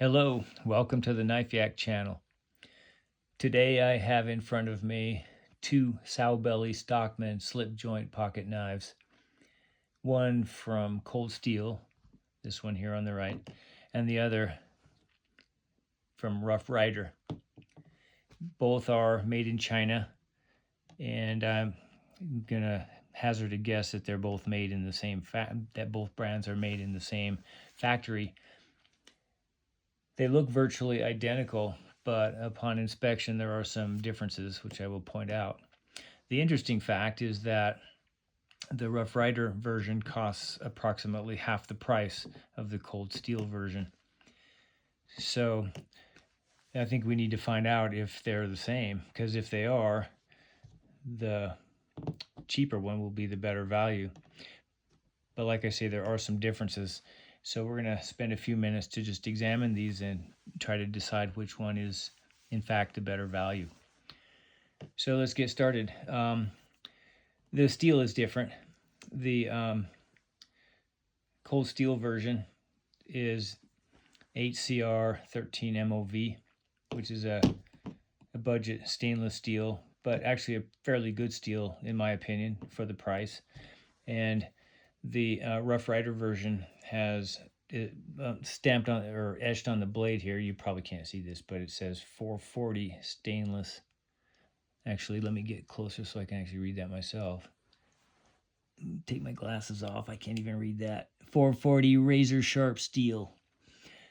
Hello, welcome to the Knife Yak channel. Today I have in front of me two Sowbelly Stockman slip joint pocket knives. One from Cold Steel, this one here on the right, and the other from Rough Ryder. Both are made in China, and I'm gonna hazard a guess that they're both made in the same that both brands are made in the same factory. They look virtually identical, but upon inspection there are some differences which I will point out. The interesting fact is that the Rough Ryder version costs approximately half the price of the Cold Steel version. So I think we need to find out if they're the same, because if they are, the cheaper one will be the better value. But like I say, there are some differences. So we're going to spend a few minutes to just examine these and try to decide which one is in fact the better value. So let's get started. The steel is different. The Cold Steel version is HCR 13 MOV, which is a budget stainless steel, but actually a fairly good steel in my opinion for the price. And the Rough Ryder version has it stamped on or etched on the blade here. You probably can't see this, but it says 440 stainless. Actually, let me get closer so I can actually read that myself. Take my glasses off. I can't even read that. 440 razor sharp steel.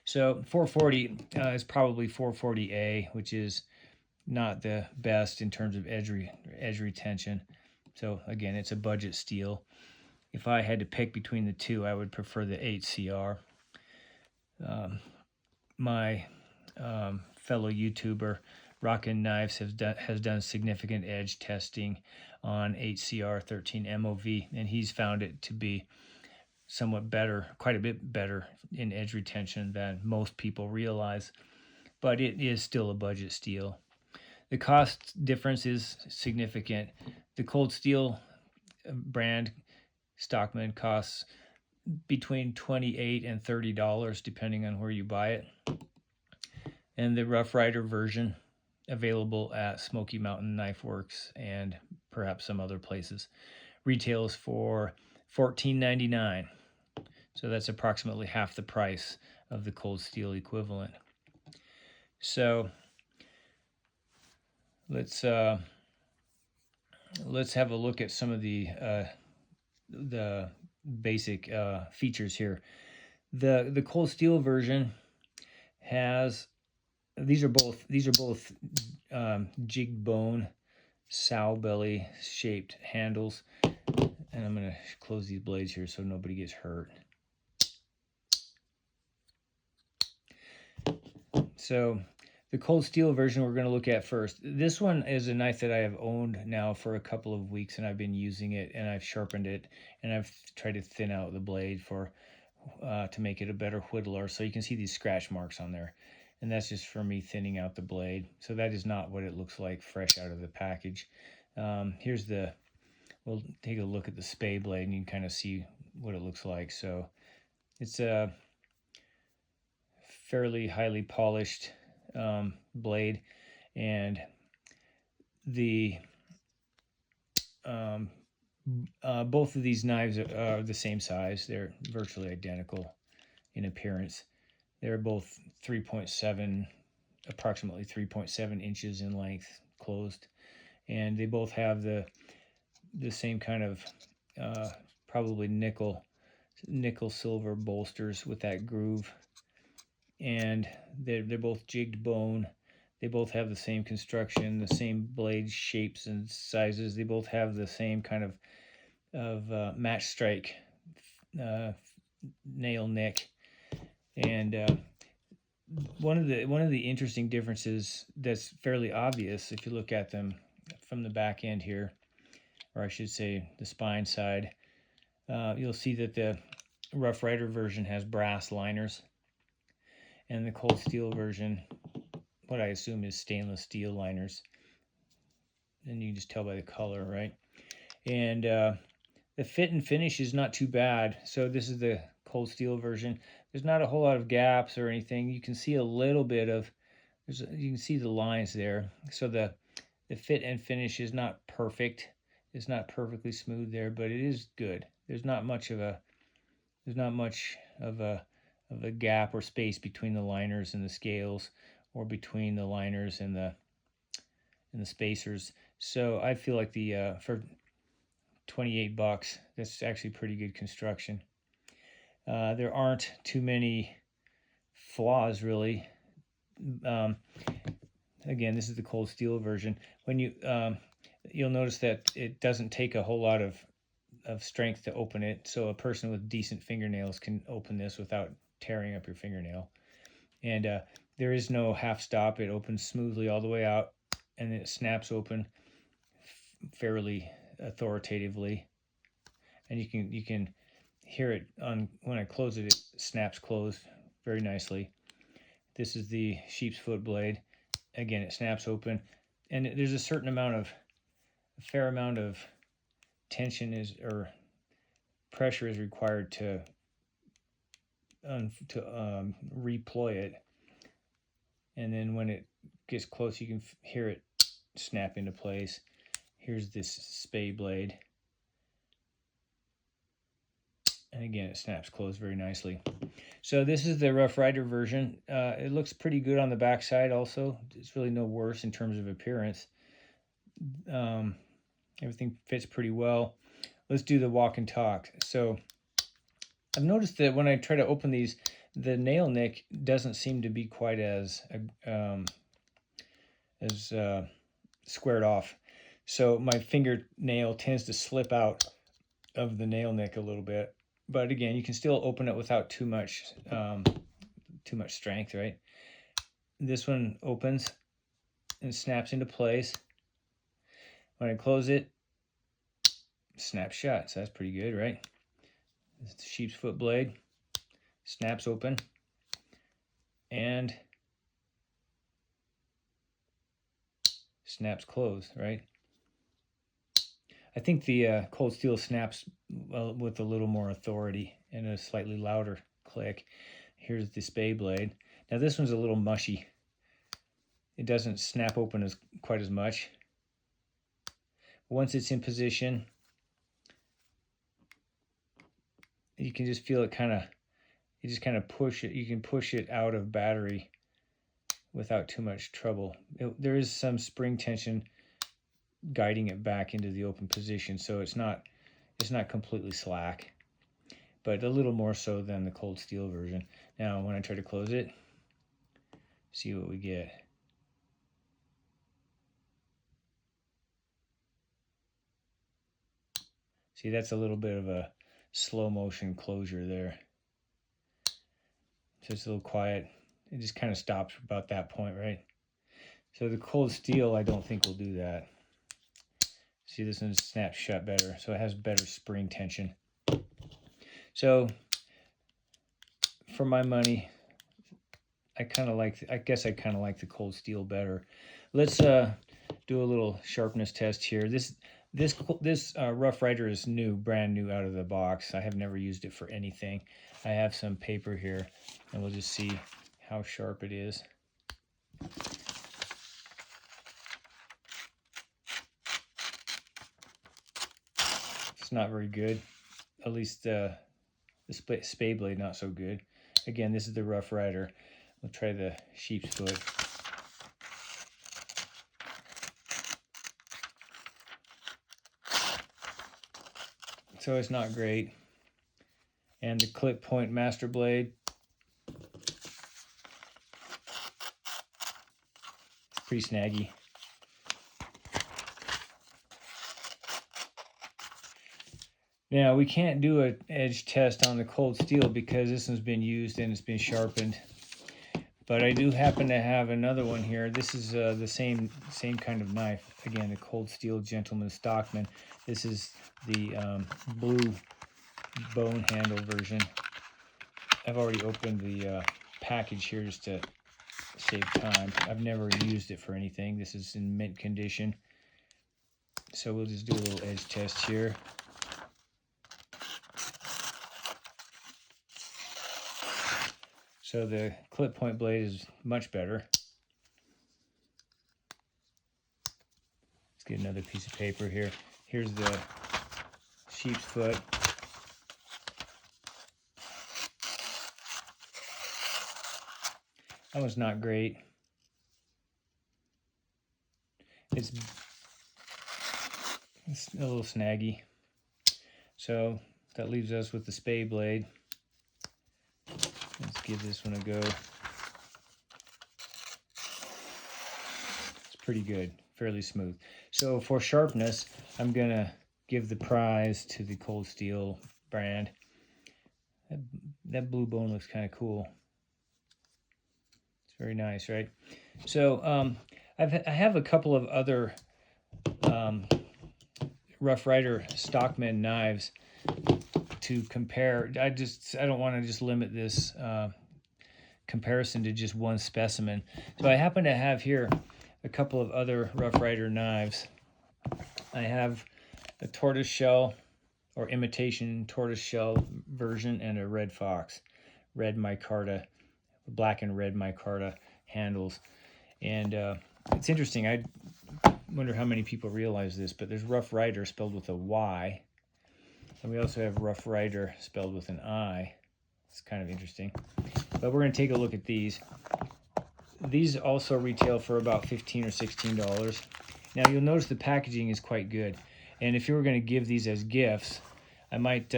So 440 is probably 440A, which is not the best in terms of edge retention. So again, it's a budget steel. If I had to pick between the two, I would prefer the HCR. My fellow YouTuber Rockin' Knives has done significant edge testing on HCR 13 MOV, and he's found it to be somewhat better, quite a bit better in edge retention than most people realize, but it is still a budget steel. The cost difference is significant. The Cold Steel brand Stockman costs between $28 and $30 depending on where you buy it. And the Rough Ryder version, available at Smoky Mountain Knife Works and perhaps some other places, retails for $14.99. So that's approximately half the price of the Cold Steel equivalent. So let's have a look at some of the basic features here. The Cold Steel version has these are both jigged bone Sowbelly shaped handles, and I'm going to close these blades here so nobody gets hurt. So the Cold Steel version we're going to look at first. This one is a knife that I have owned now for a couple of weeks, and I've been using it, and I've sharpened it, and I've tried to thin out the blade to make it a better whittler. So you can see these scratch marks on there, and that's just for me thinning out the blade. So that is not what it looks like fresh out of the package. We'll take a look at the spay blade, and you can kind of see what it looks like. So it's a fairly highly polished blade, and the both of these knives are the same size. They're virtually identical in appearance. They're both 3.7, approximately 3.7 inches in length, closed, and they both have the same kind of probably nickel silver bolsters with that groove, and they're both jigged bone. They both have the same construction, the same blade shapes and sizes. They both have the same kind of match strike nail nick. And one of the interesting differences that's fairly obvious if you look at them from the back end here, or I should say the spine side, you'll see that the Rough Ryder version has brass liners, and the Cold Steel version, what I assume is stainless steel liners. And you can just tell by the color, right? And the fit and finish is not too bad. So this is the cold steel version. There's not a whole lot of gaps or anything. You can see a little bit of, you can see the lines there. So the fit and finish is not perfect. It's not perfectly smooth there, but it is good. There's not much of a gap or space between the liners and the scales, or between the liners and the spacers. So I feel like the for $28, that's actually pretty good construction. There aren't too many flaws really. Again, this is the cold steel version. When you'll notice that it doesn't take a whole lot of strength to open it, so a person with decent fingernails can open this without tearing up your fingernail. And there is no half stop. It opens smoothly all the way out, and it snaps open fairly authoritatively. And you can hear it on when I close it. It snaps closed very nicely. This is the sheep's foot blade. Again, it snaps open, and there's a fair amount of tension or pressure is required to reploy it. And then when it gets close, you can hear it snap into place. Here's this spay blade, and again, it snaps closed very nicely. So this is the Rough Ryder version. It looks pretty good on the back side also. It's really no worse in terms of appearance. Everything fits pretty well. Let's do the walk and talk. So I've noticed that when I try to open these, the nail nick doesn't seem to be quite as squared off. So my fingernail tends to slip out of the nail nick a little bit. But again, you can still open it without too much strength, right? This one opens and snaps into place. When I close it, snaps shut. So that's pretty good, right? This is the sheep's foot blade. Snaps open and snaps closed, right? I think the cold steel snaps with a little more authority and a slightly louder click. Here's the spay blade. Now this one's a little mushy. It doesn't snap open quite as much. Once it's in position, you can just feel it you just kind of push it. You can push it out of battery without too much trouble. There is some spring tension guiding it back into the open position, so it's not completely slack, but a little more so than the cold steel version. Now when I try to close it, see what we get. See, that's a little bit of a slow motion closure there. Just a little quiet. It just kind of stops about that point, right? So the cold steel, I don't think will do that. See, this one snaps shut better, so it has better spring tension. So for my money, I guess I kind of like the cold steel better. Let's do a little sharpness test here. This Rough Ryder is brand new out of the box. I have never used it for anything. I have some paper here, and we'll just see how sharp it is. It's not very good. At least the spay blade, not so good. Again, this is the Rough Ryder. We'll try the sheep's foot. So it's not great. And the clip point master blade, it's pretty snaggy. Now we can't do an edge test on the cold steel because this one's been used and it's been sharpened. But I do happen to have another one here. This is the same kind of knife. Again, the cold steel Gentleman Stockman. This is the blue bone handle version. I've already opened the package here just to save time. I've never used it for anything. This is in mint condition. So we'll just do a little edge test here. So the clip point blade is much better. Let's get another piece of paper here. Here's the sheep's foot. That was not great. It's a little snaggy. So that leaves us with the spade blade. Let's give this one a go. It's pretty good, fairly smooth. So for sharpness, I'm gonna give the prize to the Cold Steel brand. That blue bone looks kind of cool. It's very nice, right? So I have a couple of other Rough Ryder Stockman knives to compare. I don't want to just limit this comparison to just one specimen. So I happen to have here a couple of other Rough Ryder knives. I have a tortoise shell or imitation tortoise shell version and a red fox, red micarta, black and red micarta handles. And it's interesting. I wonder how many people realize this, but there's Rough Ryder spelled with a Y, and we also have Rough Ryder spelled with an I. It's kind of interesting. But we're going to take a look at these. These also retail for about $15 or $16. Now you'll notice the packaging is quite good, and if you were going to give these as gifts, I might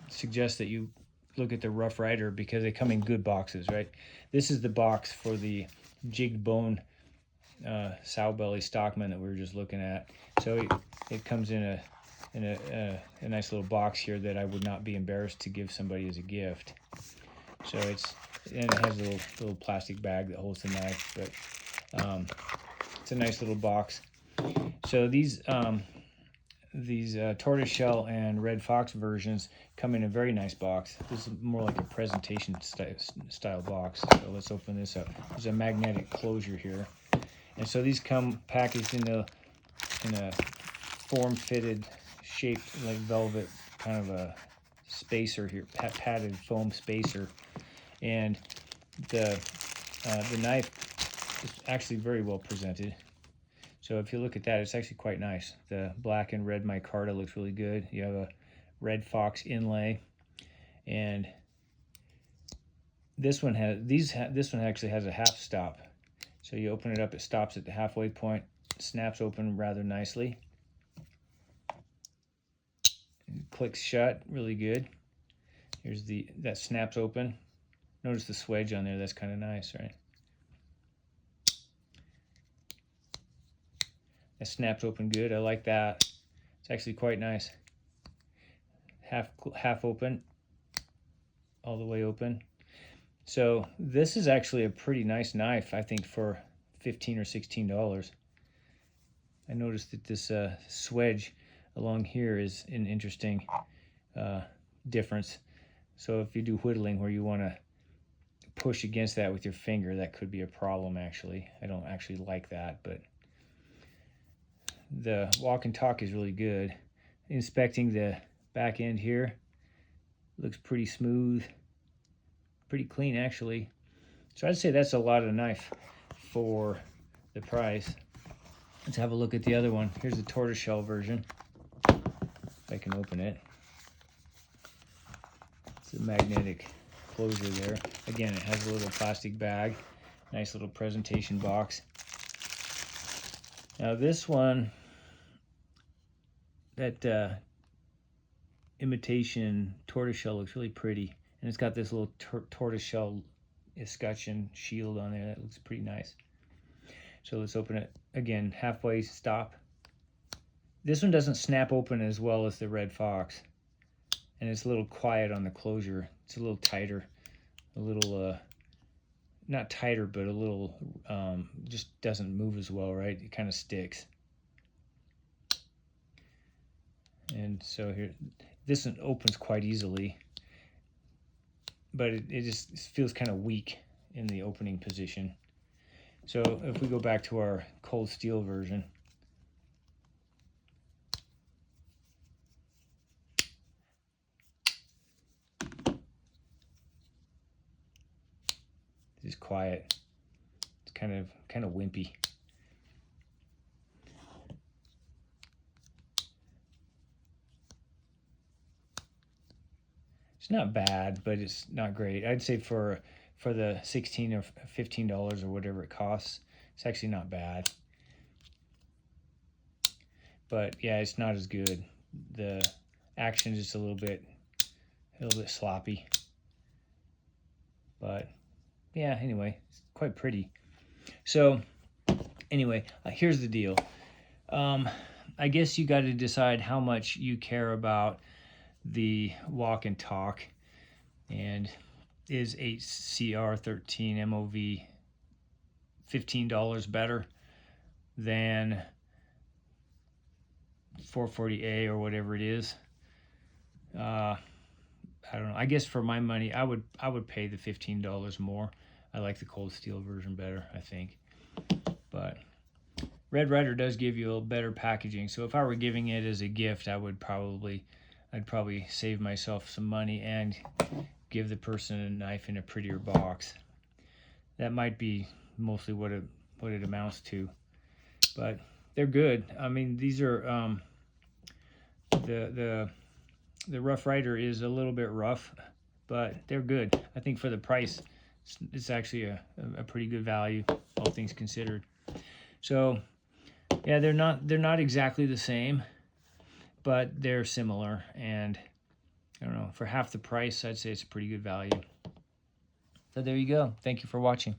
suggest that you look at the Rough Ryder because they come in good boxes, right? This is the box for the jigged bone Sowbelly Stockman that we were just looking at. So it comes in a nice little box here that I would not be embarrassed to give somebody as a gift. So and it has a little plastic bag that holds the knife, but it's a nice little box. So these tortoiseshell and red fox versions come in a very nice box. This is more like a presentation style box. So let's open this up. There's a magnetic closure here, and so these come packaged in a form-fitted, shaped like velvet, kind of a spacer here, padded foam spacer, and the knife is actually very well presented. So if you look at that, it's actually quite nice. The black and red micarta looks really good. You have a red fox inlay, and this one actually has a half stop. So you open it up, it stops at the halfway point, snaps open rather nicely. It clicks shut really good. Here's that snaps open. Notice the swedge on there. That's kind of nice, right? It snaps open good. I like that. It's actually quite nice. Half open, all the way open. So this is actually a pretty nice knife, I think, for $15 or $16. I noticed that this swedge along here is an interesting difference. So if you do whittling where you want to push against that with your finger, that could be a problem, actually. I don't actually like that, but the walk and talk is really good. Inspecting the back end here, looks pretty smooth, pretty clean actually. So I'd say that's a lot of knife for the price. Let's have a look at the other one. Here's the tortoiseshell version. If I can open it. It's a magnetic closure there. Again, it has a little plastic bag, nice little presentation box. Now this one, that imitation tortoiseshell looks really pretty, and it's got this little tortoiseshell escutcheon shield on there that looks pretty nice. So let's open it again, halfway stop. This one doesn't snap open as well as the red fox, and it's a little quiet on the closure. It's a little tighter, a little not tighter, but a little just doesn't move as well, right? It kind of sticks. And so here, this one opens quite easily, but it just feels kind of weak in the opening position. So if we go back to our cold steel version, just quiet. It's kind of wimpy. It's not bad, but it's not great. I'd say for the $16 or $15 or whatever it costs, it's actually not bad. But yeah, it's not as good. The action is just a little bit sloppy. But yeah, anyway, it's quite pretty. So anyway, here's the deal. I guess you got to decide how much you care about the walk and talk, and is HCR13 MOV $15 better than 440A or whatever it is? I don't know. I guess for my money, I would pay the $15 more. I like the cold steel version better, I think. But Rough Ryder does give you a better packaging. So if I were giving it as a gift, I'd probably save myself some money and give the person a knife in a prettier box. That might be mostly what it amounts to. But they're good. I mean, these are the Rough Ryder is a little bit rough, but they're good. I think for the price, it's actually a pretty good value, all things considered. So yeah, they're not exactly the same, but they're similar, and I don't know, for half the price, I'd say it's a pretty good value. So there you go. Thank you for watching.